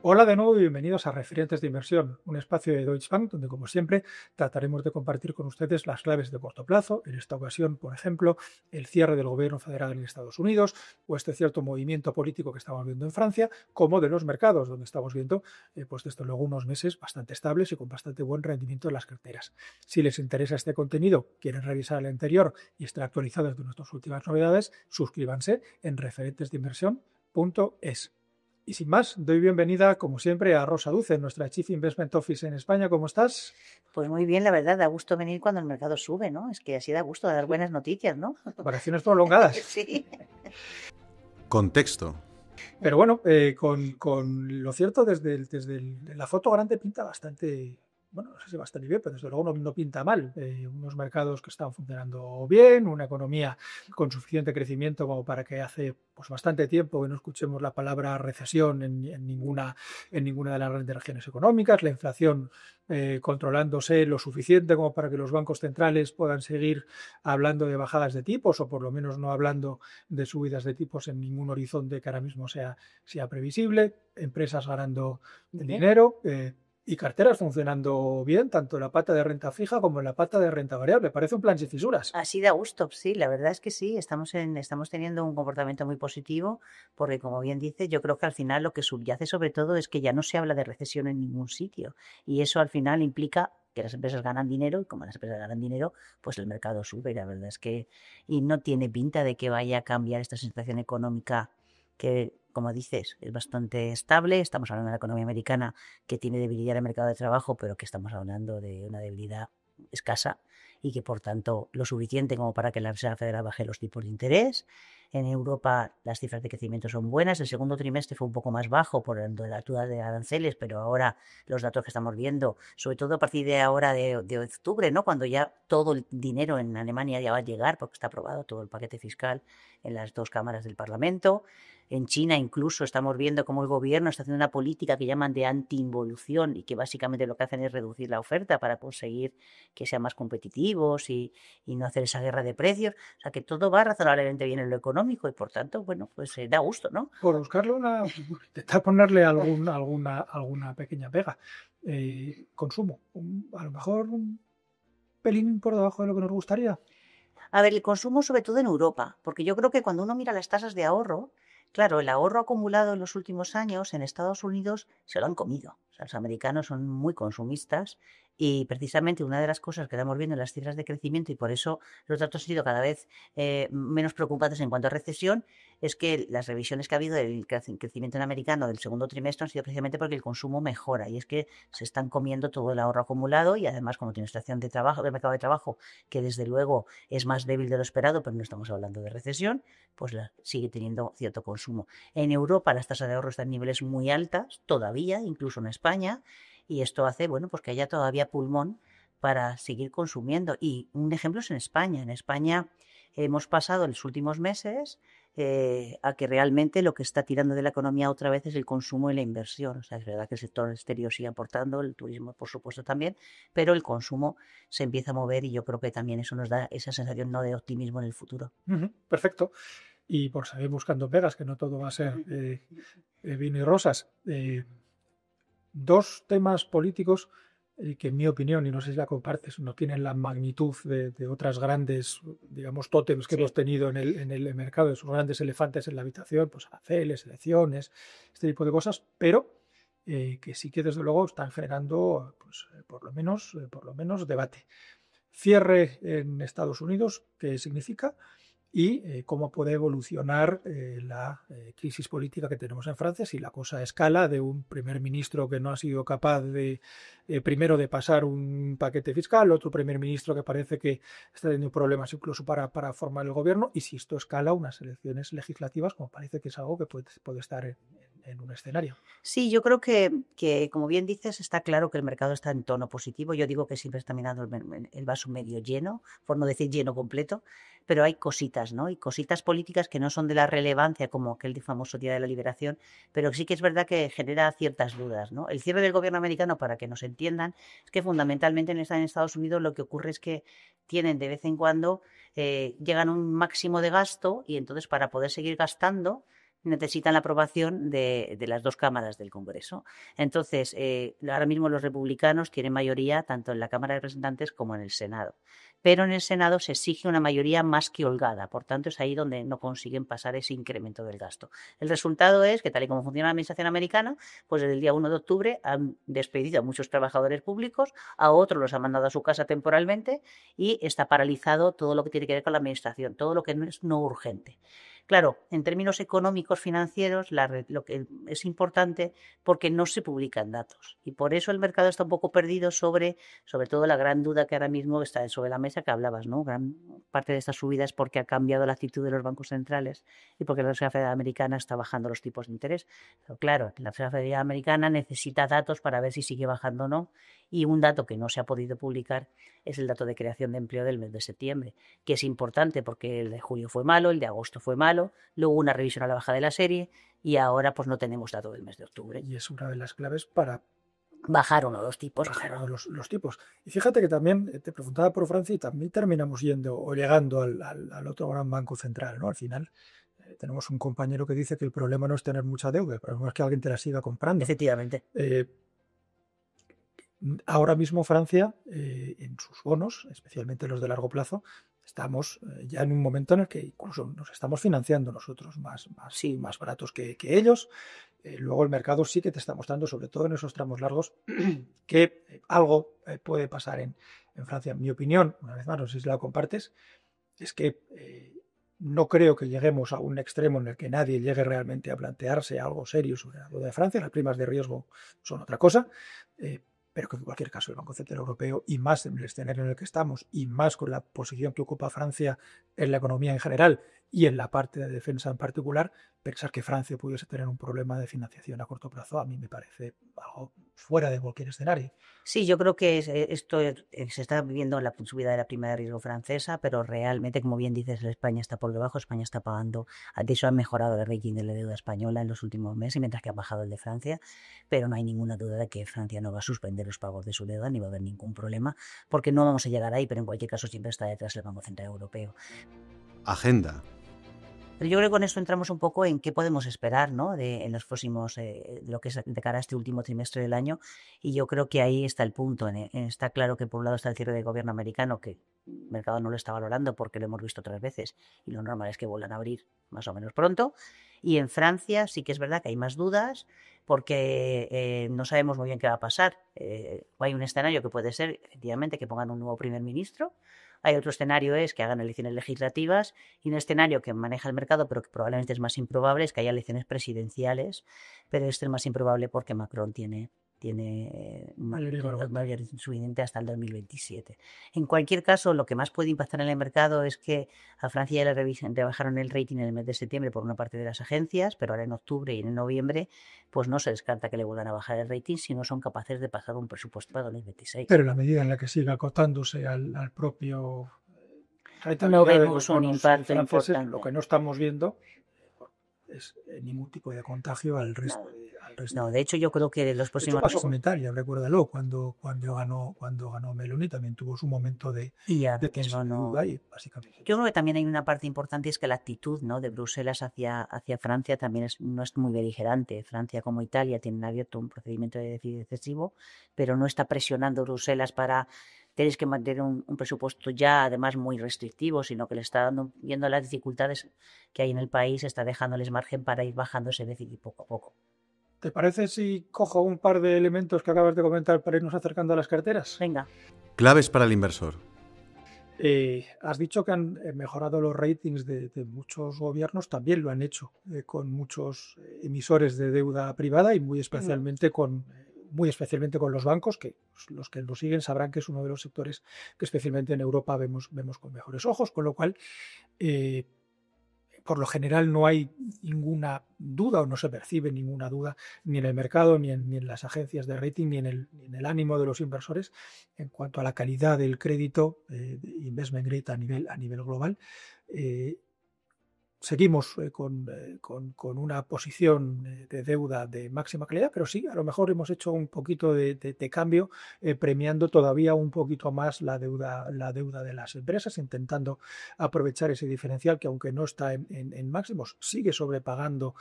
Hola de nuevo y bienvenidos a Referentes de Inversión, un espacio de Deutsche Bank donde, como siempre, trataremos de compartir con ustedes las claves de corto plazo. En esta ocasión, por ejemplo, el cierre del gobierno federal en Estados Unidos o este cierto movimiento político que estamos viendo en Francia, como de los mercados, donde estamos viendo, pues desde luego, unos meses bastante estables y con bastante buen rendimiento en las carteras. Si les interesa este contenido, quieren revisar el anterior y estar actualizados de nuestras últimas novedades, suscríbanse en referentesdeinversión.es. Y sin más, doy bienvenida, como siempre, a Rosa Duce, nuestra Chief Investment Office en España. ¿Cómo estás? Pues muy bien, la verdad, da gusto venir cuando el mercado sube, ¿no? Es que así da gusto dar buenas noticias, ¿no? Vacaciones prolongadas. Sí. Contexto. Pero bueno, con lo cierto, la foto grande pinta bastante, bueno, no sé si bastante bien, pero desde luego no pinta mal. Unos mercados que están funcionando bien, una economía con suficiente crecimiento como para que hace pues bastante tiempo que no escuchemos la palabra recesión en ninguna de las grandes regiones económicas, la inflación controlándose lo suficiente como para que los bancos centrales puedan seguir hablando de bajadas de tipos o por lo menos no hablando de subidas de tipos en ningún horizonte que ahora mismo sea previsible, empresas ganando Bien. dinero y carteras funcionando bien, tanto en la pata de renta fija como en la pata de renta variable. Parece un plan sin fisuras. Así da gusto, sí, la verdad es que sí, estamos teniendo un comportamiento muy positivo, porque como bien dice, yo creo que al final lo que subyace sobre todo es que ya no se habla de recesión en ningún sitio, y eso al final implica que las empresas ganan dinero, y como las empresas ganan dinero, pues el mercado sube, y la verdad es que, y no tiene pinta de que vaya a cambiar esta situación económica que, como dices, es bastante estable. Estamos hablando de la economía americana, que tiene debilidad en el mercado de trabajo, pero que estamos hablando de una debilidad escasa y que por tanto lo suficiente como para que la Reserva Federal baje los tipos de interés. En Europa las cifras de crecimiento son buenas. El segundo trimestre fue un poco más bajo por la altura de aranceles, pero ahora los datos que estamos viendo, sobre todo a partir de ahora de octubre, ¿no? Cuando ya todo el dinero en Alemania ya va a llegar, porque está aprobado todo el paquete fiscal en las dos cámaras del Parlamento. En China incluso estamos viendo cómo el gobierno está haciendo una política que llaman de anti-involución y que básicamente lo que hacen es reducir la oferta para conseguir que sean más competitivos y no hacer esa guerra de precios. O sea, que todo va razonablemente bien en lo económico y por tanto, bueno, pues da gusto, ¿no? Por buscarle intentar ponerle alguna pequeña pega. Consumo, a lo mejor un pelín por debajo de lo que nos gustaría. A ver, el consumo sobre todo en Europa, porque yo creo que cuando uno mira las tasas de ahorro, claro, el ahorro acumulado en los últimos años en Estados Unidos se lo han comido. O sea, los americanos son muy consumistas y precisamente una de las cosas que estamos viendo en las cifras de crecimiento y por eso los datos han sido cada vez menos preocupantes en cuanto a recesión es que las revisiones que ha habido del crecimiento en americano del segundo trimestre han sido precisamente porque el consumo mejora y es que se están comiendo todo el ahorro acumulado y además como tiene una situación de trabajo, de mercado de trabajo que desde luego es más débil de lo esperado, pero no estamos hablando de recesión, pues sigue teniendo cierto consumo. En Europa las tasas de ahorro están en niveles muy altas, todavía, incluso en España, y esto hace, bueno, pues que haya todavía pulmón para seguir consumiendo. Y un ejemplo es en España. En España hemos pasado en los últimos meses a que realmente lo que está tirando de la economía otra vez es el consumo y la inversión. O sea, es verdad que el sector exterior sigue aportando, el turismo por supuesto también, pero el consumo se empieza a mover y yo creo que también eso nos da esa sensación no de optimismo en el futuro. Perfecto. Y por seguir buscando pegas, que no todo va a ser vino y rosas. Dos temas políticos que en mi opinión, y no sé si la compartes, no tienen la magnitud de otras grandes, digamos, tótems que hemos Sí. tenido en el mercado, de esos grandes elefantes en la habitación, pues aranceles, elecciones, este tipo de cosas, pero que sí que desde luego están generando, pues, por lo menos debate. Cierre en Estados Unidos, ¿qué significa? Y cómo puede evolucionar la crisis política que tenemos en Francia si la cosa escala de un primer ministro que no ha sido capaz de, primero, de pasar un paquete fiscal, otro primer ministro que parece que está teniendo problemas incluso para formar el gobierno, y si esto escala a unas elecciones legislativas, como parece que es algo que puede estar en un escenario. Sí, yo creo que, como bien dices, está claro que el mercado está en tono positivo. Yo digo que siempre está mirando el vaso medio lleno, por no decir lleno completo, pero hay cositas, ¿no? Y cositas políticas que no son de la relevancia como aquel famoso Día de la Liberación, pero sí que es verdad que genera ciertas dudas, ¿no? El cierre del gobierno americano, para que nos entiendan, es que fundamentalmente en Estados Unidos lo que ocurre es que tienen de vez en cuando, llegan a un máximo de gasto y entonces para poder seguir gastando, necesitan la aprobación de las dos cámaras del Congreso. Entonces, ahora mismo los republicanos tienen mayoría tanto en la Cámara de Representantes como en el Senado. Pero en el Senado se exige una mayoría más que holgada. Por tanto, es ahí donde no consiguen pasar ese incremento del gasto. El resultado es que, tal y como funciona la administración americana, pues desde el día 1 de octubre han despedido a muchos trabajadores públicos, a otros los han mandado a su casa temporalmente y está paralizado todo lo que tiene que ver con la administración, todo lo que no es no urgente. Claro, en términos económicos financieros, lo que es importante porque no se publican datos y por eso el mercado está un poco perdido sobre todo la gran duda que ahora mismo está sobre la mesa que hablabas, ¿no? Gran parte de esta subida es porque ha cambiado la actitud de los bancos centrales y porque la Reserva Federal Americana está bajando los tipos de interés. Pero claro, la Reserva Federal Americana necesita datos para ver si sigue bajando o no, y un dato que no se ha podido publicar es el dato de creación de empleo del mes de septiembre, que es importante porque el de julio fue malo, el de agosto fue malo, luego una revisión a la baja de la serie y ahora pues no tenemos dato del mes de octubre. Y es una de las claves para bajar uno de los tipos. Bajar uno de los tipos. Y fíjate que también te preguntaba por Francia y también terminamos yendo o llegando al otro gran banco central, ¿no? Al final tenemos un compañero que dice que el problema no es tener mucha deuda, el problema es que alguien te la siga comprando. Efectivamente. Ahora mismo Francia, en sus bonos, especialmente los de largo plazo, estamos ya en un momento en el que incluso nos estamos financiando nosotros más baratos que ellos. Luego el mercado sí que te está mostrando, sobre todo en esos tramos largos, que algo puede pasar en Francia. Mi opinión, una vez más, no sé si la compartes, es que no creo que lleguemos a un extremo en el que nadie llegue realmente a plantearse algo serio sobre la deuda de Francia. Las primas de riesgo son otra cosa. Pero que en cualquier caso el Banco Central Europeo, y más en el escenario en el que estamos, y más con la posición que ocupa Francia en la economía en general y en la parte de defensa en particular, pensar que Francia pudiese tener un problema de financiación a corto plazo a mí me parece algo fuera de cualquier escenario. Sí, yo creo que esto se está viviendo en la subida de la prima de riesgo francesa, pero realmente, como bien dices, España está por debajo, España está pagando, de hecho ha mejorado el rating de la deuda española en los últimos meses, mientras que ha bajado el de Francia, pero no hay ninguna duda de que Francia no va a suspender los pagos de su deuda, ni va a haber ningún problema, porque no vamos a llegar ahí, pero en cualquier caso siempre está detrás el Banco Central Europeo. Agenda. Pero yo creo que con esto entramos un poco en qué podemos esperar, ¿no? En los próximos, lo que es de cara a este último trimestre del año, y yo creo que ahí está el punto. Está claro que por un lado está el cierre del gobierno americano, que el mercado no lo está valorando porque lo hemos visto otras veces, y lo normal es que vuelvan a abrir más o menos pronto. Y en Francia sí que es verdad que hay más dudas porque no sabemos muy bien qué va a pasar. Hay un escenario que puede ser, efectivamente, que pongan un nuevo primer ministro. Hay otro escenario es que hagan elecciones legislativas y un escenario que maneja el mercado pero que probablemente es más improbable es que haya elecciones presidenciales, pero este es más improbable porque Macron tiene mayoría suficiente hasta el 2027. En cualquier caso, lo que más puede impactar en el mercado es que a Francia ya le rebajaron el rating en el mes de septiembre por una parte de las agencias, pero ahora en octubre y en noviembre pues no se descarta que le vuelvan a bajar el rating si no son capaces de pasar un presupuesto para 2026. Pero en la medida en la que siga acotándose al propio no vemos un impacto importante. Lo que no estamos viendo es ningún tipo de contagio al resto. No, de hecho yo creo que los próximos... pasó con Italia, recuérdalo, cuando ganó Meloni también tuvo su momento de duda y básicamente... Yo creo que también hay una parte importante, es que la actitud, ¿no?, de Bruselas hacia Francia también no es muy beligerante. Francia como Italia tienen abierto un procedimiento de déficit excesivo, pero no está presionando Bruselas para... Tienes que mantener un presupuesto ya, además, muy restrictivo, sino que le está dando, viendo las dificultades que hay en el país, está dejándoles margen para ir bajando ese déficit poco a poco. ¿Te parece si cojo un par de elementos que acabas de comentar para irnos acercando a las carteras? Venga. Claves para el inversor. Has dicho que han mejorado los ratings de muchos gobiernos, también lo han hecho con muchos emisores de deuda privada y muy especialmente con los bancos, que los que lo siguen sabrán que es uno de los sectores que especialmente en Europa vemos con mejores ojos, con lo cual por lo general no hay ninguna duda o no se percibe ninguna duda ni en el mercado, ni en las agencias de rating, ni en el ánimo de los inversores en cuanto a la calidad del crédito de investment grade a nivel global. seguimos con una posición de deuda de máxima calidad, pero sí, a lo mejor hemos hecho un poquito de cambio, premiando todavía un poquito más la deuda de las empresas, intentando aprovechar ese diferencial que, aunque no está en máximos, sigue sobrepagando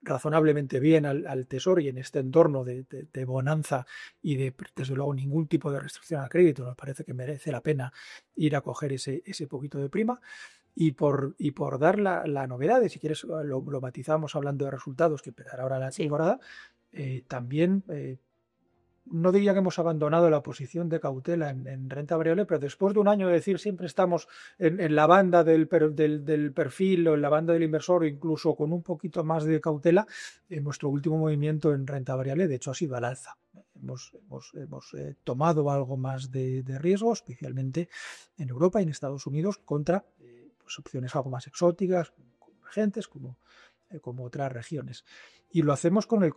razonablemente bien al Tesoro, y en este entorno de bonanza y desde luego, ningún tipo de restricción al crédito, nos parece que merece la pena ir a coger ese poquito de prima. Y por dar la novedad, si quieres lo matizamos hablando de resultados, que empezará ahora la temporada, también no diría que hemos abandonado la posición de cautela en renta variable, pero después de un año de decir siempre estamos en la banda del perfil o en la banda del inversor, o incluso con un poquito más de cautela, nuestro último movimiento en renta variable de hecho ha sido al alza. Hemos tomado algo más de riesgo, especialmente en Europa y en Estados Unidos, contra opciones algo más exóticas, emergentes, como otras regiones. Y lo hacemos con el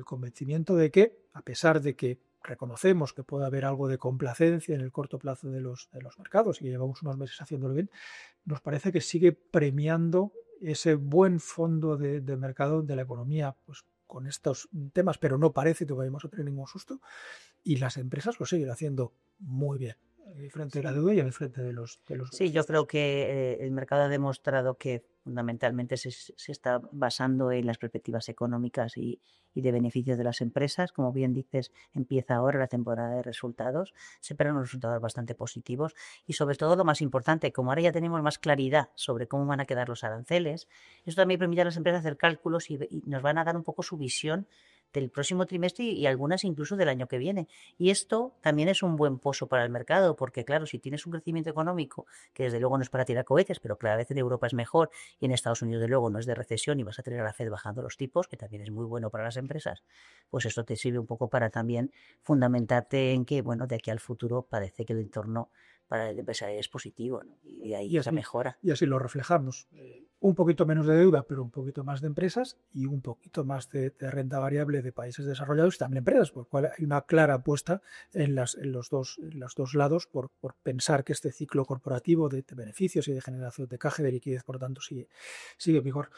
convencimiento de que, a pesar de que reconocemos que puede haber algo de complacencia en el corto plazo de los mercados, y llevamos unos meses haciéndolo bien, nos parece que sigue premiando ese buen fondo de mercado de la economía, pues con estos temas, pero no parece que vayamos a tener ningún susto, y las empresas lo siguen haciendo muy bien, frente a la deuda y en el frente de los Sí, yo creo que el mercado ha demostrado que fundamentalmente se está basando en las perspectivas económicas y de beneficios de las empresas. Como bien dices, empieza ahora la temporada de resultados, se esperan unos resultados bastante positivos, y sobre todo lo más importante, como ahora ya tenemos más claridad sobre cómo van a quedar los aranceles, esto también permite a las empresas hacer cálculos y nos van a dar un poco su visión del próximo trimestre y algunas incluso del año que viene. Y esto también es un buen pozo para el mercado, porque claro, si tienes un crecimiento económico, que desde luego no es para tirar cohetes, pero cada vez en Europa es mejor y en Estados Unidos de luego no es de recesión, y vas a tener a la Fed bajando los tipos, que también es muy bueno para las empresas, pues esto te sirve un poco para también fundamentarte en que, bueno, de aquí al futuro parece que el entorno para el empresario es positivo, ¿no? Y de ahí esa mejora. Y así lo reflejamos. Un poquito menos de deuda, pero un poquito más de empresas, y un poquito más de renta variable de países desarrollados y también empresas, por lo cual hay una clara apuesta en los dos lados por pensar que este ciclo corporativo de beneficios y de generación de caja de liquidez, por lo tanto, sigue en vigor.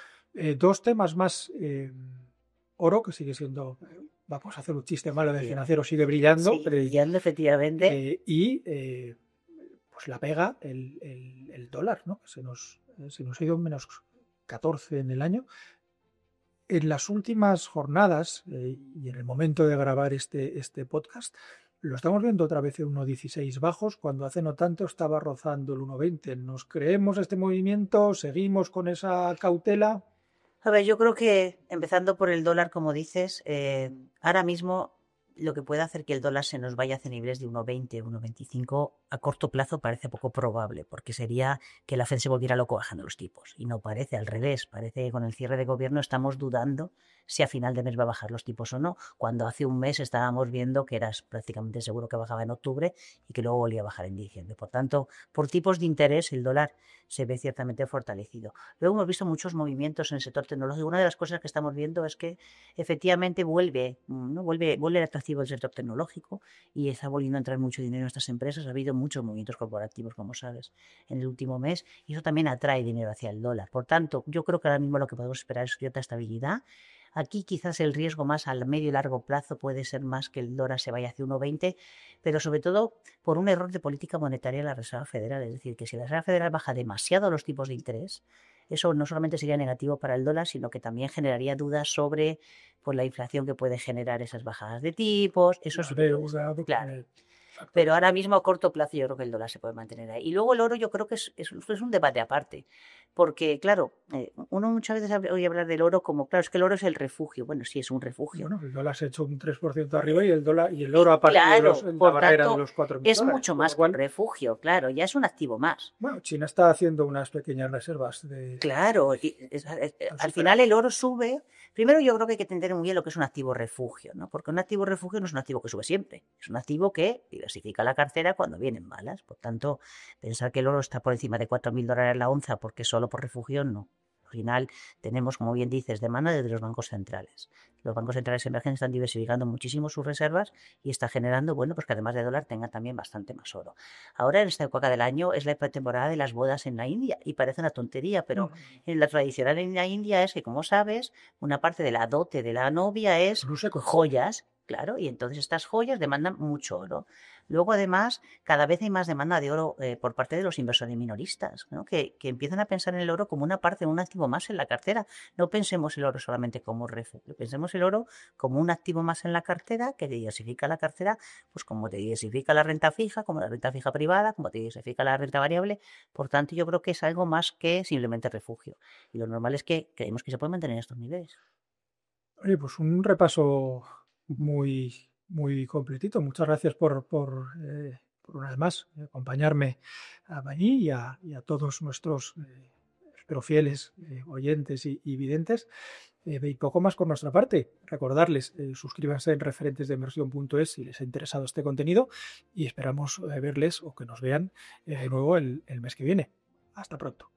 Dos temas más. Oro, que sigue siendo, vamos a hacer un chiste malo de financiero, sigue brillando. Sí, brillando, efectivamente. Pues la pega el dólar, ¿no? Se nos ha ido menos 14 en el año. En las últimas jornadas, y en el momento de grabar este podcast, lo estamos viendo otra vez en 1,16 bajos, cuando hace no tanto estaba rozando el 1,20. ¿Nos creemos este movimiento? ¿Seguimos con esa cautela? A ver, yo creo que, empezando por el dólar, como dices, ahora mismo lo que puede hacer que el dólar se nos vaya hacia niveles de 1,20, 1,25 a corto plazo parece poco probable, porque sería que la Fed se volviera loco bajando los tipos. Y no parece, al revés, parece que con el cierre de gobierno estamos dudando si a final de mes va a bajar los tipos o no, cuando hace un mes estábamos viendo que era prácticamente seguro que bajaba en octubre y que luego volvía a bajar en diciembre. Por tanto, por tipos de interés, el dólar se ve ciertamente fortalecido. Luego hemos visto muchos movimientos en el sector tecnológico. Una de las cosas que estamos viendo es que efectivamente vuelve el atractivo del sector tecnológico y está volviendo a entrar mucho dinero en estas empresas. Ha habido muchos movimientos corporativos, como sabes, en el último mes, y eso también atrae dinero hacia el dólar. Por tanto, yo creo que ahora mismo lo que podemos esperar es cierta estabilidad. Aquí quizás el riesgo más al medio y largo plazo puede ser más que el dólar se vaya hacia 1,20, pero sobre todo por un error de política monetaria de la Reserva Federal. Es decir, que si la Reserva Federal baja demasiado los tipos de interés, eso no solamente sería negativo para el dólar, sino que también generaría dudas sobre la inflación que puede generar esas bajadas de tipos. Eso sí, claro. Pero ahora mismo a corto plazo yo creo que el dólar se puede mantener ahí. Y luego el oro yo creo que es un debate aparte. Porque, claro, uno muchas veces oye hablar del oro como, claro, es que el oro es el refugio. Bueno, sí, es un refugio. Bueno, el dólar se ha hecho un 3% arriba y el oro a partir claro, de la barrera de los 4.000 es dólares, mucho más que un refugio, claro, ya es un activo más. Bueno, China está haciendo unas pequeñas reservas de... Claro, al final el oro sube. Primero yo creo que hay que entender muy bien lo que es un activo refugio, ¿no? Porque un activo refugio no es un activo que sube siempre, es un activo que diversifica la cartera cuando vienen malas. Por tanto, pensar que el oro está por encima de 4.000 dólares la onza porque solo por refugio no final tenemos, como bien dices, demanda desde los bancos centrales. Los bancos centrales emergentes están diversificando muchísimo sus reservas y está generando, bueno, pues que además de dólar tengan también bastante más oro. Ahora, en esta época del año, es la temporada de las bodas en la India y parece una tontería, pero en la tradicional en la India es que, como sabes, una parte de la dote de la novia es joyas. Claro, y entonces estas joyas demandan mucho oro. Luego, además, cada vez hay más demanda de oro por parte de los inversores minoristas, ¿no? que empiezan a pensar en el oro como una parte, un activo más en la cartera. No pensemos el oro solamente como refugio, pensemos el oro como un activo más en la cartera que diversifica la cartera, pues como te diversifica la renta fija, como la renta fija privada, como te diversifica la renta variable. Por tanto, yo creo que es algo más que simplemente refugio. Y lo normal es que creemos que se pueden mantener estos niveles. Oye, pues un repaso muy completito. Muchas gracias por una vez más acompañarme a mí y a todos nuestros, espero, fieles oyentes y videntes. Y poco más por nuestra parte. Recordarles, suscríbanse en referentesdeinversión.es si les ha interesado este contenido y esperamos verles o que nos vean de nuevo el mes que viene. Hasta pronto.